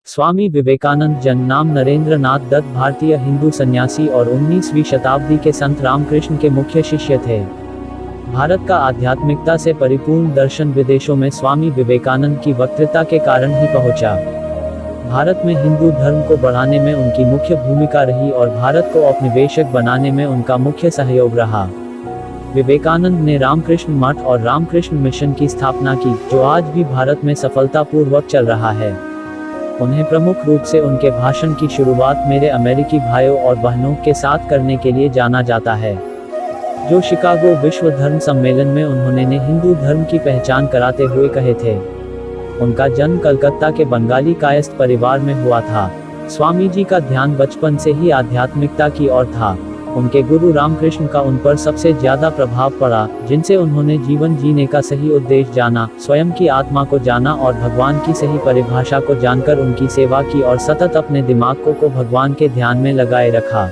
स्वामी विवेकानंद जन्म नाम नरेंद्र नाथ दत्त भारतीय हिंदू सन्यासी और 19वीं शताब्दी के संत रामकृष्ण के मुख्य शिष्य थे। भारत का आध्यात्मिकता से परिपूर्ण दर्शन विदेशों में स्वामी विवेकानंद की वक्तृता के कारण ही पहुंचा। भारत में हिंदू धर्म को बढ़ाने में उनकी मुख्य भूमिका रही और भारत को औपनिवेशिक बनाने में उनका मुख्य सहयोग रहा। विवेकानंद ने रामकृष्ण मठ और रामकृष्ण मिशन की स्थापना की, जो आज भी भारत में सफलतापूर्वक चल रहा है। उन्हें प्रमुख रूप से उनके भाषण की शुरुआत मेरे अमेरिकी भाइयों और बहनों के साथ करने के लिए जाना जाता है, जो शिकागो विश्व धर्म सम्मेलन में उन्होंने हिंदू धर्म की पहचान कराते हुए कहे थे। उनका जन्म कलकत्ता के बंगाली कायस्थ परिवार में हुआ था। स्वामी जी का ध्यान बचपन से ही आध्यात्मिकता की ओर था। उनके गुरु रामकृष्ण का उन पर सबसे ज्यादा प्रभाव पड़ा, जिनसे उन्होंने जीवन जीने का सही उद्देश्य जाना, स्वयं की आत्मा को जाना और भगवान की सही परिभाषा को जानकर उनकी सेवा की और सतत अपने दिमाग को भगवान के ध्यान में लगाए रखा।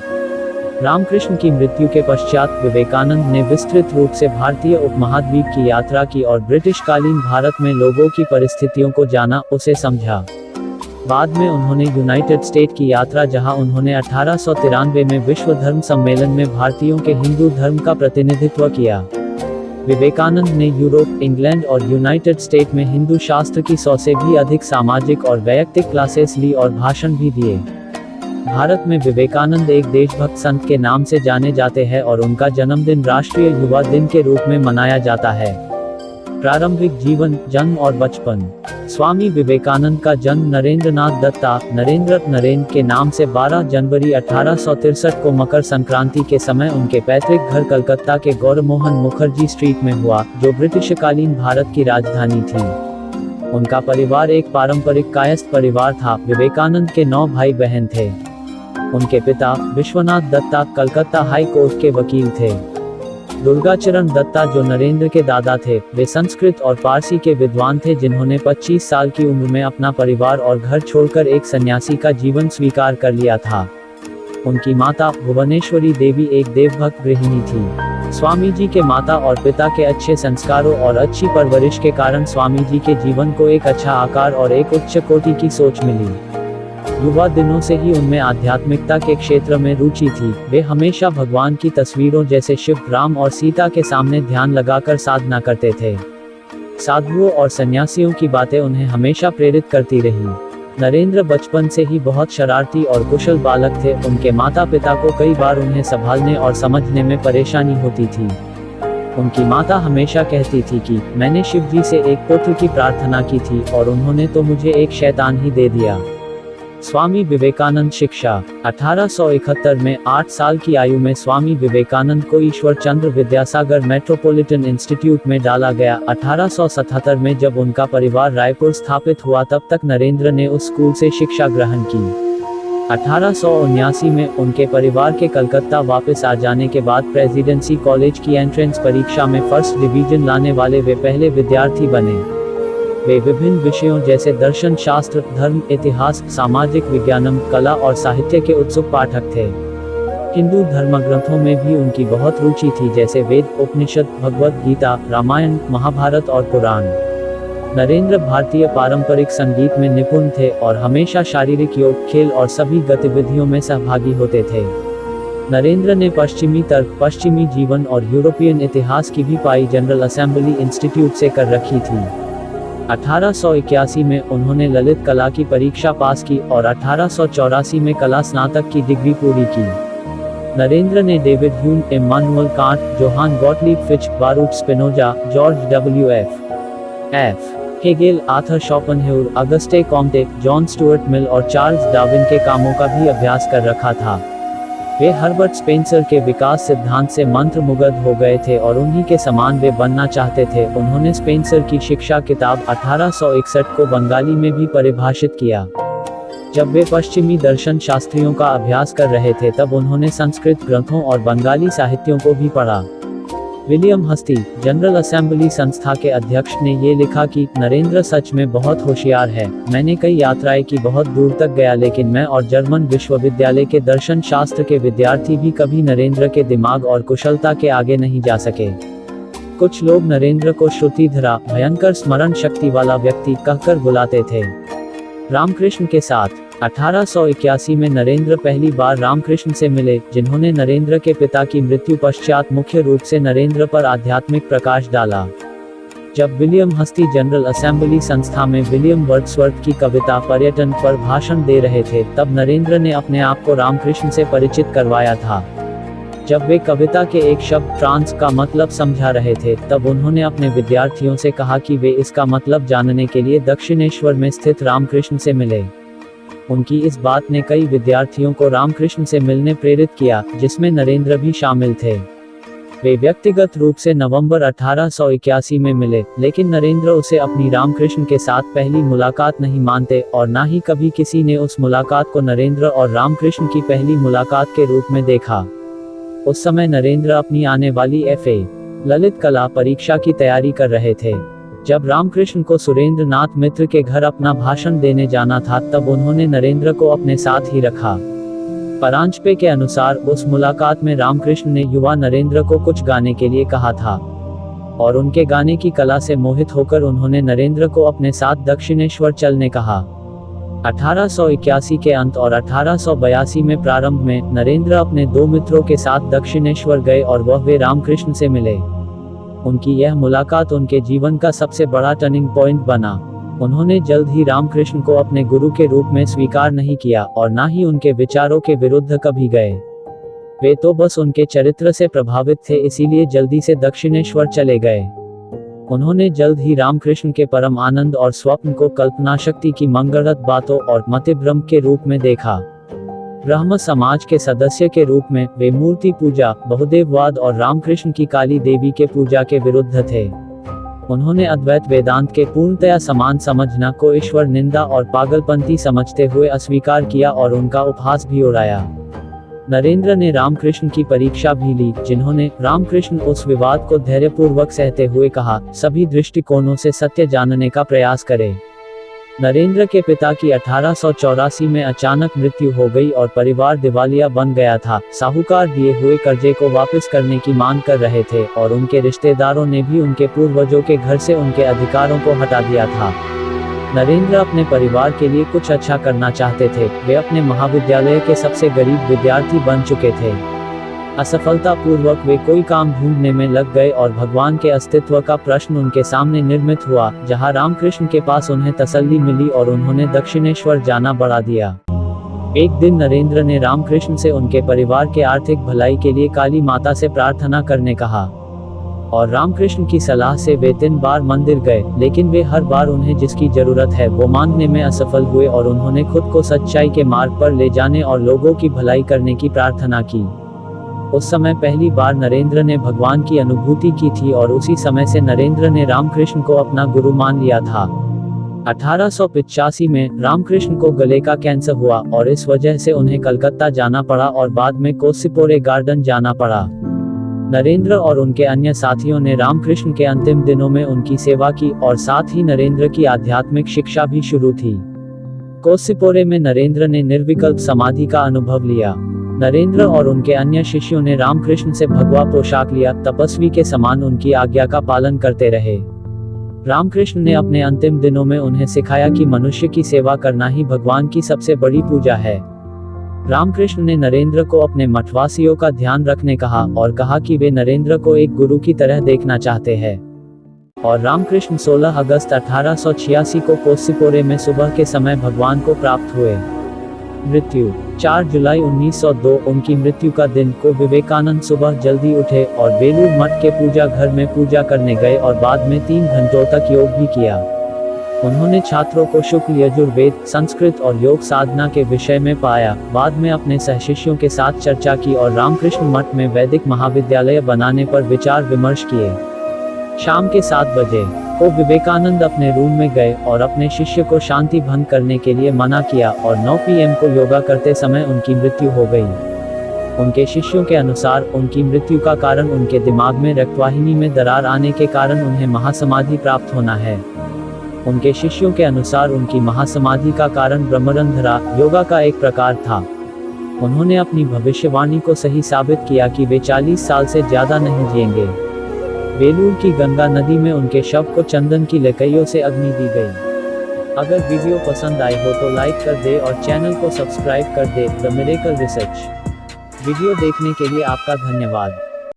रामकृष्ण की मृत्यु के पश्चात विवेकानंद ने विस्तृत रूप से भारतीय उपमहाद्वीप की यात्रा की और ब्रिटिशकालीन भारत में लोगों की परिस्थितियों को जाना, उसे समझा। बाद में उन्होंने यूनाइटेड स्टेट की यात्रा, जहां उन्होंने 1893 में विश्व धर्म सम्मेलन में भारतीयों के हिंदू धर्म का प्रतिनिधित्व किया। विवेकानंद ने यूरोप, इंग्लैंड और यूनाइटेड स्टेट में हिंदू शास्त्र की 100 से भी अधिक सामाजिक और वैयक्तिक क्लासेस ली और भाषण भी दिए। भारत में विवेकानंद एक देशभक्त संत के नाम से जाने जाते हैं और उनका जन्मदिन राष्ट्रीय युवा दिन के रूप में मनाया जाता है। प्रारंभिक जीवन, जन्म और बचपन। स्वामी विवेकानंद का जन्म नरेंद्र नाथ दत्ता नरेंद्र के नाम से 12 जनवरी 1863 को मकर संक्रांति के समय उनके पैतृक घर कलकत्ता के गौरमोहन मुखर्जी स्ट्रीट में हुआ, जो ब्रिटिशकालीन भारत की राजधानी थी। उनका परिवार एक पारंपरिक कायस्थ परिवार था। विवेकानंद के 9 भाई बहन थे। उनके पिता विश्वनाथ दत्ता कलकत्ता हाई कोर्ट के वकील थे। दुर्गाचरण दत्ता, जो नरेंद्र के दादा थे, वे संस्कृत और पारसी के विद्वान थे, जिन्होंने 25 साल की उम्र में अपना परिवार और घर छोड़कर एक सन्यासी का जीवन स्वीकार कर लिया था। उनकी माता भुवनेश्वरी देवी एक देवभक्त गृहिणी थी। स्वामी जी के माता और पिता के अच्छे संस्कारों और अच्छी परवरिश के कारण स्वामी जी के जीवन को एक अच्छा आकार और एक उच्च कोटि की सोच मिली। युवा दिनों से ही उनमें आध्यात्मिकता के क्षेत्र में रुचि थी। वे हमेशा भगवान की तस्वीरों जैसे शिव, राम और सीता के सामने ध्यान लगाकर साधना करते थे। साधुओं और सन्यासियों की बातें उन्हें हमेशा प्रेरित करती रही। नरेंद्र बचपन से ही बहुत शरारती और कुशल बालक थे। उनके माता पिता को कई बार उन्हें संभालने और समझने में परेशानी होती थी। उनकी माता हमेशा कहती थी कि मैंने शिव जी से एक पुत्र की प्रार्थना की थी और उन्होंने तो मुझे एक शैतान ही दे दिया। स्वामी विवेकानंद शिक्षा। 1871 में 8 साल की आयु में स्वामी विवेकानंद को ईश्वर चंद्र विद्यासागर मेट्रोपॉलिटन इंस्टीट्यूट में डाला गया। 1877 में जब उनका परिवार रायपुर स्थापित हुआ, तब तक नरेंद्र ने उस स्कूल से शिक्षा ग्रहण की। 1879 में उनके परिवार के कलकत्ता वापस आ जाने के बाद प्रेसिडेंसी कॉलेज की एंट्रेंस परीक्षा में फर्स्ट डिवीजन लाने वाले वे पहले विद्यार्थी बने। वे विभिन्न विषयों जैसे दर्शन शास्त्र, धर्म, इतिहास, सामाजिक विज्ञानम, कला और साहित्य के उत्सुक पाठक थे। हिंदू धर्मग्रंथों में भी उनकी बहुत रुचि थी, जैसे वेद, उपनिषद, भगवद गीता, रामायण, महाभारत और पुराण। नरेंद्र भारतीय पारंपरिक संगीत में निपुण थे और हमेशा शारीरिक योग, खेल और सभी गतिविधियों में सहभागी होते थे। नरेंद्र ने पश्चिमी तर्क, पश्चिमी जीवन और यूरोपियन इतिहास की भी पढ़ाई जनरल असेंबली इंस्टीट्यूट से कर रखी थी। 1881 में उन्होंने ललित कला की परीक्षा पास की और 1884 में कला स्नातक की डिग्री पूरी की। नरेंद्र ने David Hume, Immanuel Kant, Johann Gottlieb Fichte, Baruch Spinoza, George W.F. Hegel, Arthur Schopenhauer, Auguste Comte, John Stuart Mill और चार्ल्स डार्विन के कामों का भी अभ्यास कर रखा था। वे हर्बर्ट स्पेंसर के विकास सिद्धांत से मंत्रमुग्ध हो गए थे और उन्हीं के समान वे बनना चाहते थे। उन्होंने स्पेंसर की शिक्षा किताब 1861 को बंगाली में भी परिभाषित किया। जब वे पश्चिमी दर्शन शास्त्रियों का अभ्यास कर रहे थे, तब उन्होंने संस्कृत ग्रंथों और बंगाली साहित्यों को भी पढ़ा। विलियम हस्ती, जनरल असेंबली संस्था के अध्यक्ष, ने ये लिखा कि नरेंद्र सच में बहुत होशियार है। मैंने कई यात्राएं की, बहुत दूर तक गया, लेकिन मैं और जर्मन विश्वविद्यालय के दर्शन शास्त्र के विद्यार्थी भी कभी नरेंद्र के दिमाग और कुशलता के आगे नहीं जा सके। कुछ लोग नरेंद्र को श्रुतिधरा, भयंकर स्मरण शक्ति वाला व्यक्ति कहकर बुलाते थे। रामकृष्ण के साथ 1881 में नरेंद्र पहली बार रामकृष्ण से मिले, जिन्होंने नरेंद्र के पिता की मृत्यु पश्चात मुख्य रूप से नरेंद्र पर आध्यात्मिक प्रकाश डाला। जब विलियम हस्ती जनरल असेंबली संस्था में विलियम वर्ड्सवर्थ की कविता पर्यटन पर भाषण दे रहे थे, तब नरेंद्र ने अपने आप को रामकृष्ण से परिचित करवाया था। जब वे कविता के एक शब्द ट्रांस का मतलब समझा रहे थे, तब उन्होंने अपने विद्यार्थियों से कहा कि वे इसका मतलब जानने के लिए दक्षिणेश्वर में स्थित रामकृष्ण से मिले। उनकी इस बात ने कई विद्यार्थियों को रामकृष्ण से मिलने प्रेरित किया, जिसमें नरेंद्र भी शामिल थे। वे व्यक्तिगत रूप से नवंबर 1881 में मिले, लेकिन नरेंद्र उसे अपनी रामकृष्ण के साथ पहली मुलाकात नहीं मानते और ना ही कभी किसी ने उस मुलाकात को नरेंद्र और रामकृष्ण की पहली मुलाकात के रूप में देखा। उस समय नरेंद्र अपनी आने वाली FA ललित कला परीक्षा की तैयारी कर रहे थे। जब रामकृष्ण को सुरेंद्र नाथ मित्र के घर अपना भाषण देने जाना था, तब उन्होंने नरेंद्र को अपने साथ ही रखा। परांजपे के अनुसार उस मुलाकात में रामकृष्ण ने युवा नरेंद्र को कुछ गाने के लिए कहा था और उनके गाने की कला से मोहित होकर उन्होंने नरेंद्र को अपने साथ दक्षिणेश्वर चलने कहा। 1881 के अंत और 1882 में प्रारंभ में नरेंद्र अपने दो मित्रों के साथ दक्षिणेश्वर गए और वे रामकृष्ण से मिले। उनकी यह मुलाकात उनके जीवन का सबसे बड़ा टर्निंग पॉइंट बना। उन्होंने जल्द ही रामकृष्ण को अपने गुरु के रूप में स्वीकार नहीं किया और ना ही उनके विचारों के विरुद्ध कभी गए। वे तो बस उनके चरित्र से प्रभावित थे, इसीलिए जल्दी से दक्षिणेश्वर चले गए। उन्होंने जल्द ही रामकृष्ण के परम आनंद और स्वप्न को कल्पना शक्ति की मंगलरत बातों और मतिभ्रम के रूप में देखा। ब्रह्म समाज के सदस्य के रूप में वे मूर्ति पूजा, बहुदेववाद और रामकृष्ण की काली देवी के पूजा के विरुद्ध थे। उन्होंने अद्वैत वेदांत के पूर्णतया समान समझना को ईश्वर निंदा और पागलपंथी समझते हुए अस्वीकार किया और उनका उपहास भी उड़ाया। नरेंद्र ने रामकृष्ण की परीक्षा भी ली, जिन्होंने रामकृष्ण उस विवाद को धैर्यपूर्वक सहते हुए कहा, सभी दृष्टिकोणों से सत्य जानने का प्रयास करें। नरेंद्र के पिता की 1884 में अचानक मृत्यु हो गई और परिवार दिवालिया बन गया था। साहूकार दिए हुए कर्जे को वापस करने की मांग कर रहे थे और उनके रिश्तेदारों ने भी उनके पूर्वजों के घर से उनके अधिकारों को हटा दिया था। नरेंद्र अपने परिवार के लिए कुछ अच्छा करना चाहते थे। वे अपने महाविद्यालय के सबसे गरीब विद्यार्थी बन चुके थे। असफलता पूर्वक वे कोई काम ढूंढने में लग गए और भगवान के अस्तित्व का प्रश्न उनके सामने निर्मित हुआ, जहां रामकृष्ण के पास उन्हें तसल्ली मिली और उन्होंने दक्षिणेश्वर जाना बढ़ा दिया। एक दिन नरेंद्र ने रामकृष्ण से उनके परिवार के आर्थिक भलाई के लिए काली माता से प्रार्थना करने कहा और रामकृष्ण की सलाह से वे 3 बार मंदिर गए, लेकिन वे हर बार उन्हें जिसकी जरूरत है वो मांगने में असफल हुए और उन्होंने खुद को सच्चाई के मार्ग पर ले जाने और लोगों की भलाई करने की प्रार्थना की। उस समय पहली बार नरेंद्र ने भगवान की अनुभूति की थी और उसी समय से नरेंद्र ने रामकृष्ण को अपना गुरु मान लिया था। 1885 में रामकृष्ण को गले का कैंसर हुआ और इस वजह से उन्हें कलकत्ता जाना पड़ा और बाद में कोसिपोरे गार्डन जाना पड़ा। नरेंद्र और उनके अन्य साथियों ने रामकृष्ण के अंतिम दिनों में उनकी सेवा की और साथ ही नरेंद्र की आध्यात्मिक शिक्षा भी शुरू थी। कोसिपोरे में नरेंद्र ने निर्विकल्प समाधि का अनुभव लिया। नरेंद्र और उनके अन्य शिष्यों ने रामकृष्ण से भगवा पोशाक लिया, तपस्वी के समान उनकी आज्ञा का पालन करते रहे। रामकृष्ण ने अपने अंतिम दिनों में उन्हें सिखाया कि मनुष्य की सेवा करना ही भगवान की सबसे बड़ी पूजा है। रामकृष्ण ने नरेंद्र को अपने मठवासियों का ध्यान रखने कहा और कहा कि वे नरेंद्र को एक गुरु की तरह देखना चाहते हैं। और रामकृष्ण 16 अगस्त 1886 को कोसिपोरे में सुबह के समय भगवान को प्राप्त हुए। मृत्यु 4 जुलाई 1902 उनकी मृत्यु का दिन को विवेकानंद सुबह जल्दी उठे और बेलूर मठ के पूजा घर में पूजा करने गए और बाद में 3 घंटों तक योग भी किया। उन्होंने छात्रों को शुक्ल यजुर्वेद, संस्कृत और योग साधना के विषय में पाया। बाद में अपने सहशिष्यों के साथ चर्चा की और रामकृष्ण मठ में वैदिक महाविद्यालय बनाने पर विचार विमर्श किए। शाम के 7 बजे को विवेकानंद अपने रूम में गए और अपने शिष्य को शांति भंग करने के लिए मना किया और 9 PM को योगा करते समय उनकी मृत्यु हो गई। उनके शिष्यों के अनुसार उनकी मृत्यु का कारण उनके दिमाग में रक्तवाहिनी में दरार आने के कारण उन्हें महासमाधि प्राप्त होना है। उनके शिष्यों के अनुसार उनकी महासमाधि का कारण ब्रह्मरंध्रा योगा का एक प्रकार था। उन्होंने अपनी भविष्यवाणी को सही साबित किया कि वे 40 साल से ज्यादा नहीं जिएंगे। बेलूर की गंगा नदी में उनके शव को चंदन की लकड़ियों से अग्नि दी गई। अगर वीडियो पसंद आई हो तो लाइक कर दे और चैनल को सब्सक्राइब कर दे। द मिरेकल रिसर्च वीडियो देखने के लिए आपका धन्यवाद।